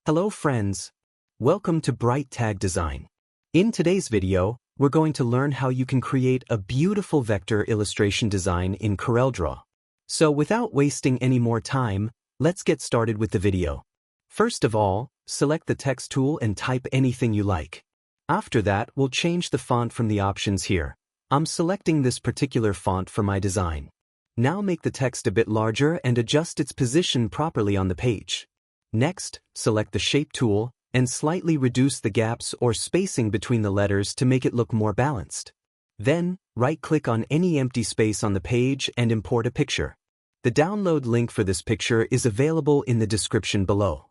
Hello friends! Welcome to Bright Tag Design. In today's video, we're going to learn how you can create a beautiful vector illustration design in CorelDRAW. So without wasting any more time, let's get started with the video. First of all, select the text tool and type anything you like. After that, we'll change the font from the options here. I'm selecting this particular font for my design. Now make the text a bit larger and adjust its position properly on the page. Next, select the Shape tool and slightly reduce the gaps or spacing between the letters to make it look more balanced. Then, right-click on any empty space on the page and import a picture. The download link for this picture is available in the description below.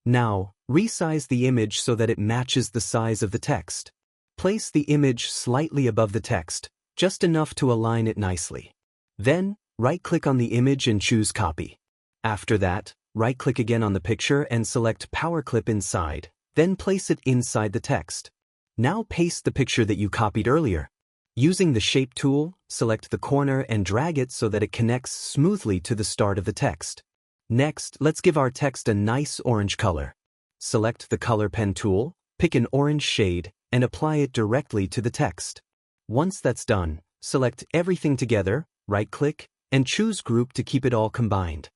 Now, resize the image so that it matches the size of the text. Place the image slightly above the text, just enough to align it nicely. Then, right-click on the image and choose Copy. After that, right-click again on the picture and select Power Clip inside, then place it inside the text. Now paste the picture that you copied earlier. Using the Shape tool, select the corner and drag it so that it connects smoothly to the start of the text. Next, let's give our text a nice orange color. Select the Color Pen tool, pick an orange shade, and apply it directly to the text. Once that's done, select everything together, right-click, and choose Group to keep it all combined.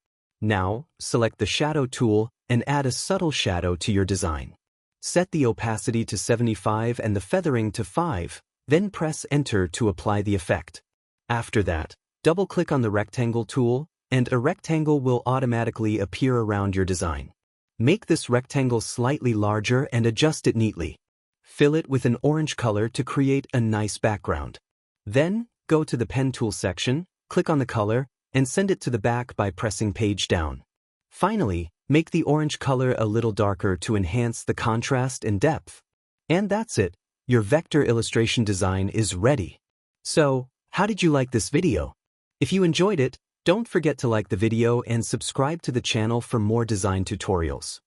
Now, select the Shadow tool and add a subtle shadow to your design. Set the opacity to 75 and the feathering to 5, then press Enter to apply the effect. After that, double-click on the Rectangle tool, and a rectangle will automatically appear around your design. Make this rectangle slightly larger and adjust it neatly. Fill it with an orange color to create a nice background. Then, go to the Pen tool section, click on the color, and send it to the back by pressing Page down. Finally, make the orange color a little darker to enhance the contrast and depth. And that's it. Your vector illustration design is ready. So, how did you like this video? If you enjoyed it, don't forget to like the video and subscribe to the channel for more design tutorials.